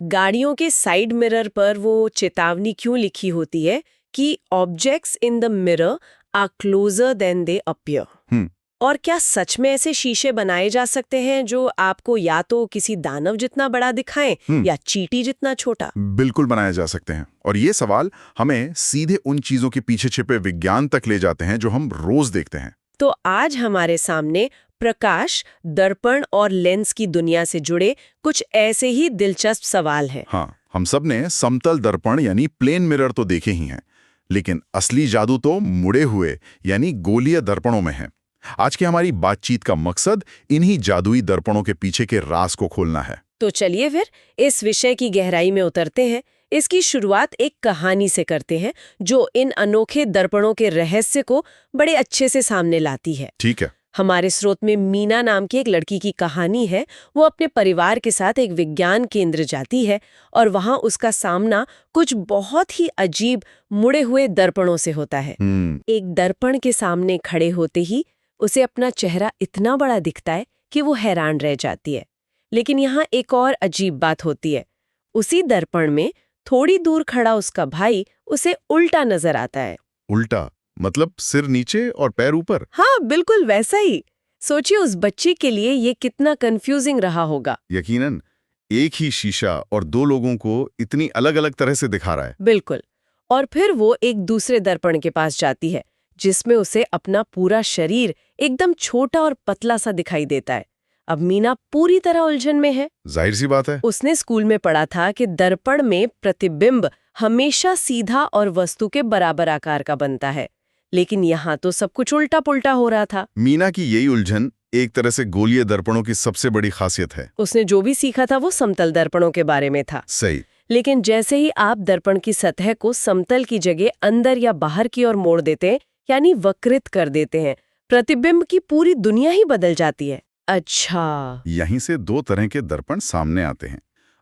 गाड़ियों के side mirror पर वो चेतावनी क्यों लिखी होती है कि objects in the mirror are closer than they appear? और क्या सच में ऐसे शीशे बनाए जा सकते हैं जो आपको या तो किसी दानव जितना बड़ा दिखाएं या चींटी जितना छोटा? बिल्कुल बनाए जा सकते हैं। और ये सवाल हमें सीधे उन चीजों के पीछे छिपे विज्ञान तक ले जाते हैं जो हम रोज देखते हैं। तो आज हमारे सामने प्रकाश, दर्पण और लेंस की दुनिया से जुड़े कुछ ऐसे ही दिलचस्प सवाल हैं। हाँ, हम सब ने समतल दर्पण यानी प्लेन मिरर तो देखे ही हैं, लेकिन असली जादू तो मुड़े हुए यानी गोलीय दर्पणों में है। आज की हमारी बातचीत का मकसद इन्हीं जादुई दर्पणों के पीछे के राज को खोलना है। तो चलिए फिर इस विषय की गहराई में उतरते हैं। इसकी शुरुआत एक कहानी से करते हैं जो इन अनोखे दर्पणों के रहस्य को बड़े अच्छे से सामने लाती है। ठीक है। हमारे स्रोत में मीना नाम की एक लड़की की कहानी है। वो अपने परिवार के साथ एक विज्ञान केंद्र जाती है और वहां उसका सामना कुछ बहुत ही अजीब मुड़े हुए दर्पणों से होता है। एक दर्पण के सामने खड़े होते ही उसे अपना चेहरा इतना बड़ा दिखता है कि वो हैरान रह जाती है। लेकिन यहाँ एक और अजीब बात होती है। उसी दर्पण में थोड़ी दूर खड़ा उसका भाई उसे उल्टा नजर आता है। उल्टा मतलब सिर नीचे और पैर ऊपर? हाँ, बिल्कुल वैसा ही। सोचिए उस बच्ची के लिए ये कितना कंफ्यूजिंग रहा होगा। यकीनन एक ही शीशा और दो लोगों को इतनी अलग अलग तरह से दिखा रहा है। बिल्कुल। और फिर वो एक दूसरे दर्पण के पास जाती है जिसमें उसे अपना पूरा शरीर एकदम छोटा और पतला सा दिखाई देता है। अब मीना पूरी तरह उलझन में है। जाहिर सी बात है। उसने स्कूल में पढ़ा था कि दर्पण में प्रतिबिंब हमेशा सीधा और वस्तु के बराबर आकार का बनता है, लेकिन यहाँ तो सब कुछ उल्टा पुल्टा हो रहा था। मीना की यही उलझन एक तरह से गोलीय दर्पणों की सबसे बड़ी खासियत है। उसने जो भी सीखा था वो समतल दर्पणों के बारे में था। सही। लेकिन जैसे ही आप दर्पण की सतह को समतल की जगह अंदर या बाहर की ओर मोड़ देते हैं, यानी वक्रित कर देते हैं, प्रतिबिंब की पूरी दुनिया ही बदल जाती है। अच्छा, यहीं से दो तरह के दर्पण सामने आते हैं,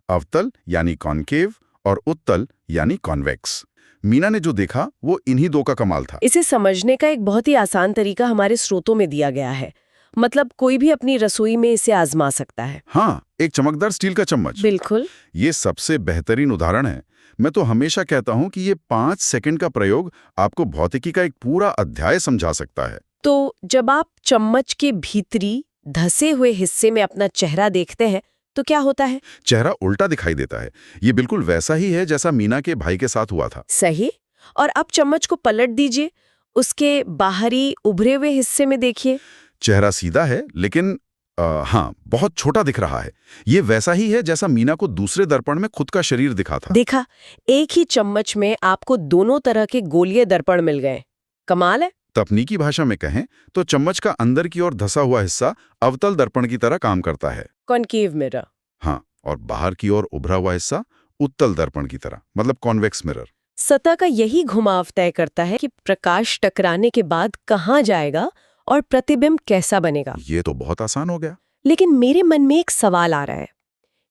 अवतल यानी कॉनकेव और उत्तल यानी कॉन्वेक्स। मीना ने जो देखा वो इन्हीं दो का कमाल था। इसे समझने का एक बहुत ही आसान तरीका हमारे स्रोतों में दिया गया है। मतलब कोई भी अपनी रसोई में इसे आजमा सकता है। हाँ, एक चमकदार स्टील का चम्मच। बिल्कुल। ये सबसे बेहतरीन उदाहरण है। मैं तो हमेशा कहता हूँ कि ये 5 सेकंड का प्रयोग आपको भौतिकी का एक पूरा अध्याय समझा सकता है। तो जब आप चम्मच के भीतरी धसे हुए हिस्से में अपना चेहरा देखते हैं तो क्या होता है? चेहरा उल्टा दिखाई देता है। ये बिल्कुल वैसा ही है जैसा मीना के भाई के साथ हुआ था। सही। और अब चम्मच को पलट दीजिए, उसके बाहरी उभरे हुए हिस्से में देखिए। चेहरा सीधा है लेकिन हाँ, बहुत छोटा दिख रहा है। ये वैसा ही है जैसा मीना को दूसरे दर्पण में खुद का शरीर दिखा था। देखा, एक ही चम्मच में आपको दोनों तरह के गोलीय दर्पण मिल गए। कमाल है। तकनीकी भाषा में कहें तो चम्मच का अंदर की ओर धसा हुआ हिस्सा अवतल दर्पण की तरह काम करता है, कॉनकेव मिरर। हाँ, और बाहर की ओर उभरा हुआ हिस्सा उत्तल दर्पण की तरह, मतलब कॉन्वेक्स मिरर। सतह का यही घुमाव तय करता है कि प्रकाश टकराने के बाद कहाँ जाएगा और प्रतिबिंब कैसा बनेगा। ये तो बहुत आसान हो गया। लेकिन मेरे मन में एक सवाल आ रहा है,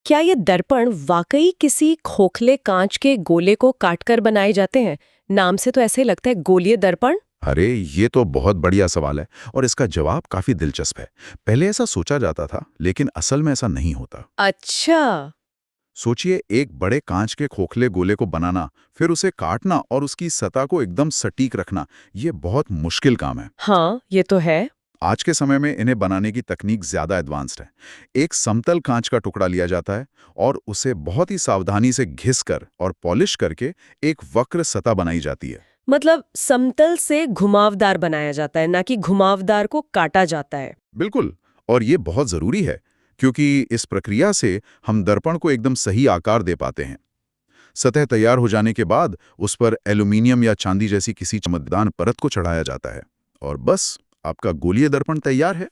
क्या ये दर्पण वाकई किसी खोखले कांच के गोले को काटकर बनाए जाते हैं? नाम से तो ऐसे लगता है गोलीय दर्पण। अरे ये तो बहुत बढ़िया सवाल है और इसका जवाब काफी दिलचस्प है। पहले ऐसा सोचा जाता था, लेकिन असल में ऐसा नहीं होता। अच्छा। सोचिए, एक बड़े कांच के खोखले गोले को बनाना, फिर उसे काटना और उसकी सतह को एकदम सटीक रखना, ये बहुत मुश्किल काम है। हाँ, ये तो है। आज के समय में इन्हें बनाने की तकनीक ज्यादा एडवांस्ड है। एक समतल कांच का टुकड़ा लिया जाता है और उसे बहुत ही सावधानी से घिसकर और पॉलिश करके एक वक्र सतह बनाई जाती है। मतलब समतल से घुमावदार बनाया जाता है, ना कि घुमावदार को काटा जाता है। बिल्कुल, और ये बहुत जरूरी है क्योंकि इस प्रक्रिया से हम दर्पण को एकदम सही आकार दे पाते हैं। सतह तैयार हो जाने के बाद उस पर एल्यूमिनियम या चांदी जैसी किसी चमकदार परत को चढ़ाया जाता है और बस आपका गोलीय दर्पण तैयार है।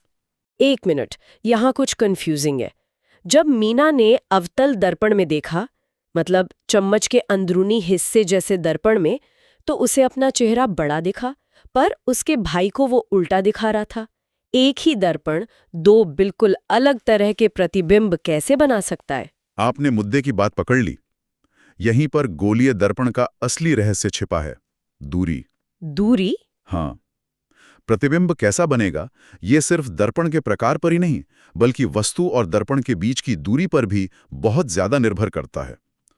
एक मिनट, यहाँ कुछ कंफ्यूजिंग है। जब मीना ने अवतल दर्पण में देखा, मतलब चम्मच के अंदरूनी हिस्से जैसे दर्पण में, तो उसे अपना चेहरा बड़ा दिखा, पर उसके भाई को वो उल्टा दिखा रहा था। एक ही दर्पण दो बिल्कुल अलग तरह के प्रतिबिंब कैसे बना सकता है? आपने मुद्दे की बात पकड़ ली। यहीं पर गोलीय दर्पण का असली रहस्य छिपा है, दूरी। दूरी? हाँ, प्रतिबिंब कैसा बनेगा ये सिर्फ दर्पण के प्रकार पर ही नहीं, बल्कि वस्तु और दर्पण के बीच की दूरी पर भी बहुत ज्यादा निर्भर करता है।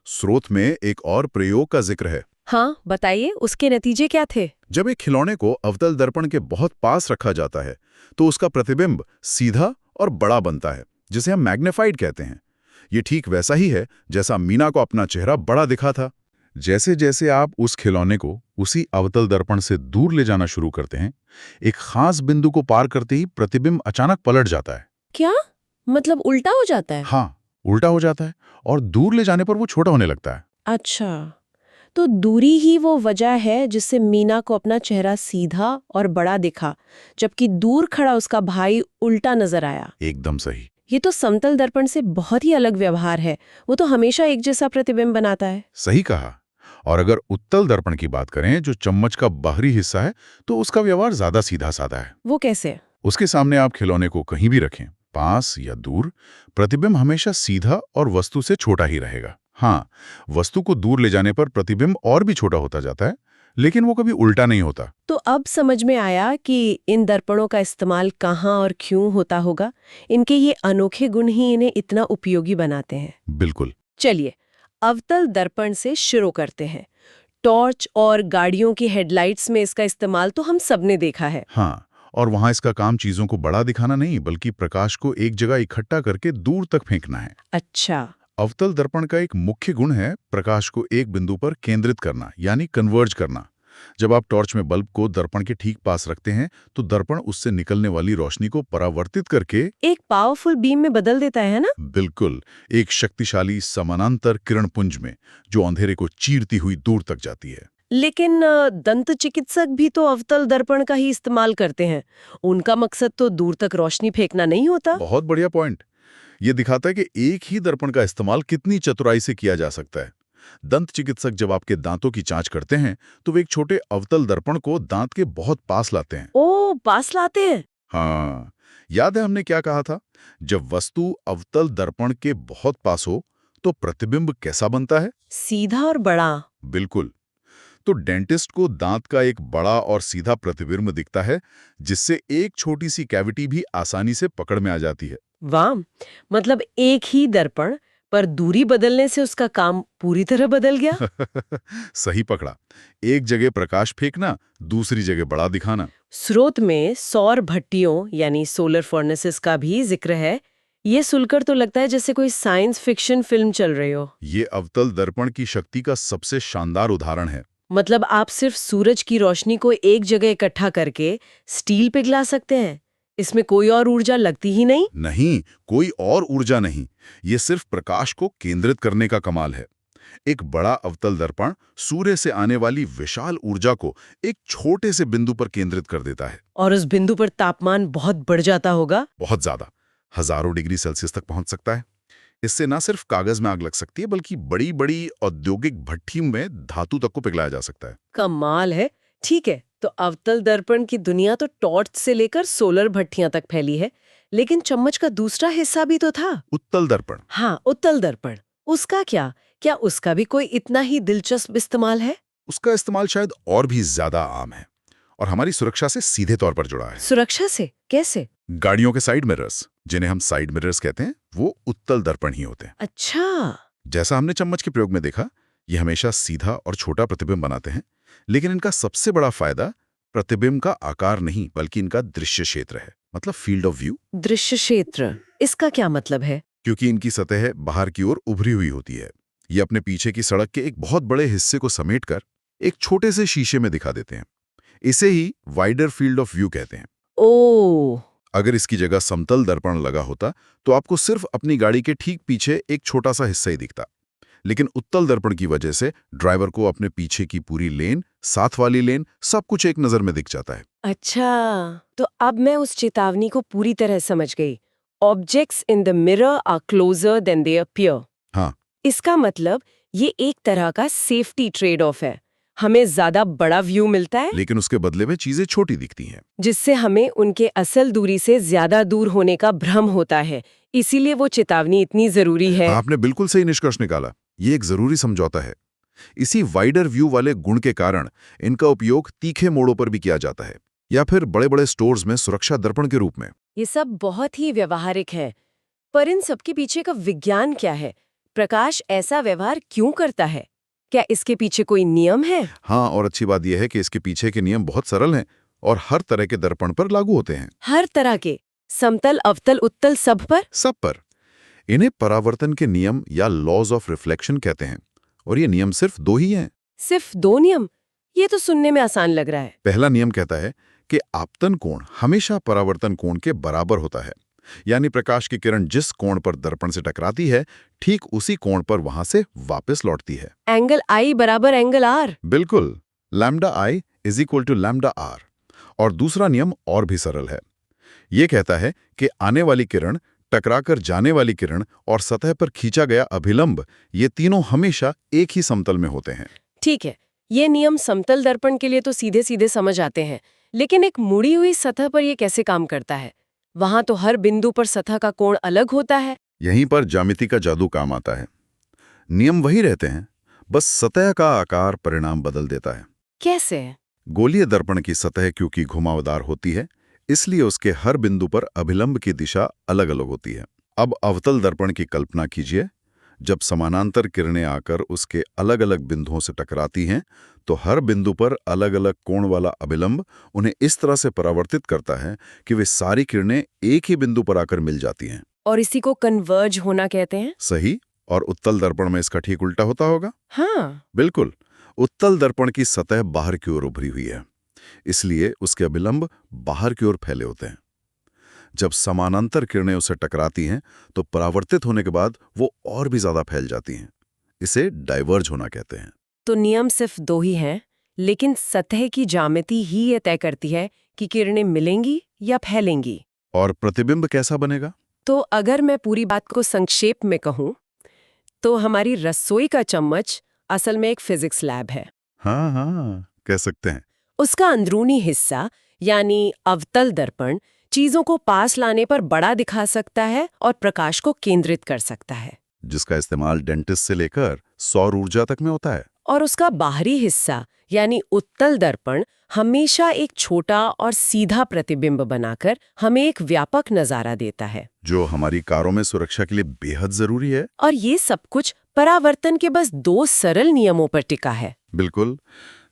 स्रोत में एक और प्रयोग का जिक्र है। हाँ, बताइए उसके नतीजे क्या थे? जब एक खिलौने को अवतल दर्पण के बहुत पास रखा जाता है तो उसका प्रतिबिंब सीधा और बड़ा बनता है, जिसे हम मैग्नीफाइड कहते हैं। ये ठीक वैसा ही है जैसा मीना को अपना चेहरा बड़ा दिखा था। जैसे जैसे आप उस खिलौने को उसी अवतल दर्पण से दूर ले जाना शुरू करते हैं, एक खास बिंदु को पार करते ही प्रतिबिंब अचानक पलट जाता है। क्या मतलब उल्टा हो जाता है? हाँ, उल्टा हो जाता है और दूर ले जाने पर वो छोटा होने लगता है। अच्छा, तो दूरी ही वो वजह है जिससे मीना को अपना चेहरा सीधा और बड़ा दिखा, जबकि दूर खड़ा उसका भाई उल्टा नजर आया। एकदम सही। ये तो समतल दर्पण से बहुत ही अलग व्यवहार है। वो तो हमेशा एक जैसा प्रतिबिंब बनाता है। सही कहा। और अगर उत्तल दर्पण की बात करें, जो चम्मच का बाहरी हिस्सा है, तो उसका व्यवहार ज्यादा सीधा साधा है। वो कैसे? उसके सामने आप खिलौने को कहीं भी रखें, पास या दूर, प्रतिबिंब हमेशा सीधा और वस्तु से छोटा ही रहेगा। हाँ, वस्तु को दूर ले जाने पर प्रतिबिंब और भी छोटा होता जाता है, लेकिन वो कभी उल्टा नहीं होता। तो अब समझ में आया कि इन दर्पणों का इस्तेमाल कहाँ और क्यों होता होगा। इनके ये अनोखे गुण ही इन्हें इतना उपयोगी बनाते हैं। बिल्कुल। चलिए, अवतल दर्पण से शुरू करते हैं। टॉर्च और गाड़ियों की हेडलाइट्स में इसका इस्तेमाल तो हम सबने देखा है। हाँ, और वहां इसका काम चीजों को बड़ा दिखाना नहीं, बल्कि प्रकाश को एक जगह इकट्ठा करके दूर तक फेंकना है। अच्छा। अवतल दर्पण का एक मुख्य गुण है प्रकाश को एक बिंदु पर केंद्रित करना, यानी कन्वर्ज करना। जब आप टॉर्च में बल्ब को दर्पण के ठीक पास रखते हैं, तो दर्पण उससे निकलने वाली रोशनी को परावर्तित करके एक पावरफुल बीम में बदल देता है ना? बिल्कुल, एक शक्तिशाली समानांतर किरणपुंज में, जो अंधेरे को चीरती हुई दूर तक जाती है। लेकिन दंत चिकित्सक भी तो अवतल दर्पण का ही इस्तेमाल करते हैं। उनका मकसद तो दूर तक रोशनी फेंकना नहीं होता। बहुत बढ़िया पॉइंट। ये दिखाता है कि एक ही दर्पण का इस्तेमाल कितनी चतुराई से किया जा सकता है। दंत चिकित्सक जब आपके दांतों की जांच करते हैं, तो वे एक छोटे अवतल दर्पण को दांत के बहुत पास लाते हैं। ओ, पास लाते हैं। हाँ, याद है हमने क्या कहा था? जब वस्तु अवतल दर्पण के बहुत पास हो, तो प्रतिबिंब कैसा बनता है? सीधा और बड़ा। बिल्कुल। तो डेंटिस्ट को दांत का एक बड़ा और सीधा प्रतिबिंब दिखता है, जिससे एक छोटी सी कैविटी भी आसानी से पकड़ में आ जाती है। वाह, मतलब एक ही दर्पण पर दूरी बदलने से उसका काम पूरी तरह बदल गया। सही पकड़ा। एक जगह प्रकाश फेंकना, दूसरी जगह बड़ा दिखाना। स्रोत में सौर भट्टियों यानी सोलर फर्नेसेस का भी जिक्र है। ये सुनकर तो लगता है जैसे कोई साइंस फिक्शन फिल्म चल रही हो। ये अवतल दर्पण की शक्ति का सबसे शानदार उदाहरण है। मतलब आप सिर्फ सूरज की रोशनी को एक जगह इकट्ठा करके स्टील पिघला सकते हैं। इसमें कोई और ऊर्जा लगती ही नहीं। नहीं, कोई और ऊर्जा नहीं। ये सिर्फ प्रकाश को केंद्रित करने का कमाल है। एक बड़ा अवतल दर्पण सूर्य से आने वाली विशाल ऊर्जा को एक छोटे से बिंदु पर केंद्रित कर देता है। और उस बिंदु पर तापमान बहुत बढ़ जाता होगा। बहुत ज्यादा, हजारों डिग्री सेल्सियस तक पहुंच सकता है। इससे न सिर्फ कागज में आग लग सकती है, बल्कि बड़ी बड़ी औद्योगिक भट्टी में धातु तक को पिघलाया जा सकता है। कमाल है। ठीक है, तो अवतल दर्पण की दुनिया तो टॉर्च से लेकर सोलर भट्टियां तक फैली है, लेकिन चम्मच का दूसरा हिस्सा भी तो था। उत्तल दर्पण। हाँ, उत्तल दर्पण। उसका क्या? क्या उसका भी कोई इतना ही दिलचस्प इस्तेमाल है? उसका इस्तेमाल शायद और भी ज्यादा आम है और हमारी सुरक्षा से सीधे तौर पर जुड़ा है। सुरक्षा से कैसे? गाड़ियों के साइड मिरर्स, जिन्हें हम साइड मिरर्स कहते हैं, वो उत्तल दर्पण ही होते हैं। अच्छा। जैसा हमने चम्मच के प्रयोग में देखा, ये हमेशा सीधा और छोटा प्रतिबिंब बनाते हैं, लेकिन इनका सबसे बड़ा फायदा प्रतिबिंब का आकार नहीं, बल्कि इनका दृश्य क्षेत्र है, मतलब फील्ड ऑफ व्यू। दृश्य क्षेत्र, इसका क्या मतलब है? क्योंकि इनकी सतह बाहर की ओर उभरी हुई होती है, ये अपने पीछे की सड़क के एक बहुत बड़े हिस्से को समेटकर एक छोटे से शीशे में दिखा देते हैं। इसे ही वाइडर फील्ड ऑफ व्यू कहते हैं। ओह। अगर इसकी जगह समतल दर्पण लगा होता, तो आपको सिर्फ अपनी गाड़ी के ठीक पीछे एक छोटा सा हिस्सा ही दिखता। लेकिन उत्तल दर्पण की वजह से ड्राइवर को अपने पीछे की पूरी लेन, साथ वाली लेन, सब कुछ एक नजर में दिख जाता है। अच्छा, तो अब मैं उस चेतावनी को पूरी तरह समझ गई। Objects in the mirror are closer than they appear. हाँ, इसका मतलब ये एक तरह का सेफ्टी ट्रेड ऑफ है। हमें ज्यादा बड़ा व्यू मिलता है, लेकिन उसके बदले में चीजें छोटी दिखती हैं। जिससे हमें उनके असल दूरी से ज्यादा दूर होने का भ्रम होता है। इसीलिए वो चेतावनी इतनी जरूरी है। आपने बिल्कुल सही निष्कर्ष निकाला। ये एक जरूरी समझौता है। इसी वाइडर व्यू वाले गुण के कारण इनका उपयोग तीखे मोड़ों पर भी किया जाता है, या फिर बड़े बड़े स्टोर्स में सुरक्षा दर्पण के रूप में। ये सब बहुत ही व्यवहारिक है, पर इन सबके पीछे का विज्ञान क्या है? प्रकाश ऐसा व्यवहार क्यों करता है? क्या इसके पीछे कोई नियम है? हाँ, और अच्छी बात यह है कि इसके पीछे के नियम बहुत सरल हैं और हर तरह के दर्पण पर लागू होते हैं। हर तरह के? समतल, अवतल, उत्तल, सब पर? सब पर। इन्हें परावर्तन के नियम या लॉज ऑफ रिफ्लेक्शन कहते हैं और ये नियम सिर्फ 2 ही हैं। सिर्फ 2 नियम? ये तो सुनने में आसान लग रहा है। पहला नियम कहता है कि आपतन कोण हमेशा परावर्तन कोण के बराबर होता है, यानी प्रकाश की किरण जिस कोण पर दर्पण से टकराती है ठीक उसी कोण पर वहां से वापस लौटती है। एंगल आई बराबर एंगल आर? बिल्कुल, lambda I is equal to lambda R. और दूसरा नियम और भी सरल है। ये कहता है कि आने वाली किरण, टकराकर जाने वाली किरण और सतह पर खींचा गया अभिलंब, ये तीनों हमेशा एक ही समतल में होते हैं। ठीक है, ये नियम समतल दर्पण के लिए तो सीधे सीधे समझ आते हैं, लेकिन एक मुड़ी हुई सतह पर ये कैसे काम करता है? वहां तो हर बिंदु पर सतह का कोण अलग होता है। यहीं पर ज्यामिति का जादू काम आता है। नियम वही रहते हैं, बस सतह का आकार परिणाम बदल देता है। कैसे? गोलीय दर्पण की सतह क्योंकि घुमावदार होती है, इसलिए उसके हर बिंदु पर अभिलंब की दिशा अलग अलग होती है। अब अवतल दर्पण की कल्पना कीजिए। जब समानांतर किरणें आकर उसके अलग अलग बिंदुओं से टकराती हैं तो हर बिंदु पर अलग अलग कोण वाला अभिलंब उन्हें इस तरह से परावर्तित करता है कि वे सारी किरणें एक ही बिंदु पर आकर मिल जाती हैं। और इसी को कन्वर्ज होना कहते हैं? सही। और उत्तल दर्पण में इसका ठीक उल्टा होता होगा। हाँ। बिल्कुल। उत्तल दर्पण की सतह बाहर की ओर उभरी हुई है, इसलिए उसके अभिलंब बाहर की ओर फैले होते हैं। जब समानांतर किरणें उसे टकराती हैं तो परावर्तित होने के बाद वो और भी ज्यादा फैल जाती हैं। इसे डाइवर्ज होना कहते हैं। तो नियम सिर्फ 2 ही हैं, लेकिन सतह की ज्यामिति ही ये तय करती है कि किरणें मिलेंगी या फैलेंगी। और प्रतिबिंब कैसा बनेगा? तो अगर मैं पूरी बात को संक्षेप में कहूं, तो हमारी रसोई का चम्मच असल में एक फिजिक्स लैब है। हाँ हाँ, कह सकते हैं। उसका अंदरूनी हिस्सा यानी अवतल दर्पण चीजों को पास लाने पर बड़ा दिखा सकता है और प्रकाश को केंद्रित कर सकता है, जिसका इस्तेमाल डेंटिस्ट से लेकर सौर ऊर्जा तक में होता है। और उसका बाहरी हिस्सा यानी उत्तल दर्पण हमेशा एक छोटा और सीधा प्रतिबिंब बनाकर हमें एक व्यापक नजारा देता है, जो हमारी कारों में सुरक्षा के लिए बेहद जरूरी है। और ये सब कुछ परावर्तन के बस 2 सरल नियमों पर टिका है। बिल्कुल।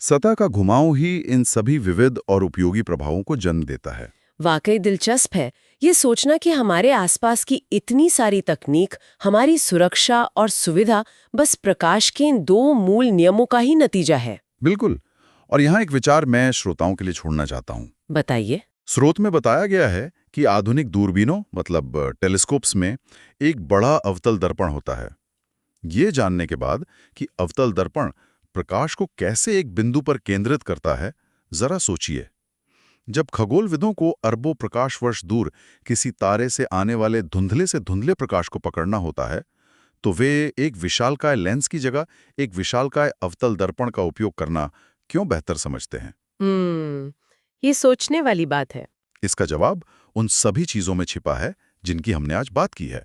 सतह का घुमाव ही इन सभी विविध और उपयोगी प्रभावों को जन्म देता है। वाकई दिलचस्प है ये सोचना कि हमारे आसपास की इतनी सारी तकनीक, हमारी सुरक्षा और सुविधा बस प्रकाश के इन 2 मूल नियमों का ही नतीजा है। बिल्कुल। और यहाँ एक विचार मैं श्रोताओं के लिए छोड़ना चाहता हूँ। बताइए। स्रोत में बताया गया है कि आधुनिक दूरबीनों मतलब टेलीस्कोप्स में एक बड़ा अवतल दर्पण होता है। ये जानने के बाद कि अवतल दर्पण प्रकाश को कैसे एक बिंदु पर केंद्रित करता है, जरा सोचिए। जब खगोलविदों को अरबों प्रकाश वर्ष दूर किसी तारे से आने वाले धुंधले से धुंधले प्रकाश को पकड़ना होता है, तो वे एक विशालकाय लेंस की जगह एक विशालकाय अवतल दर्पण का उपयोग करना क्यों बेहतर समझते हैं? ये सोचने वाली बात है। इसका जवाब उन सभी चीजों में छिपा है जिनकी हमने आज बात की है।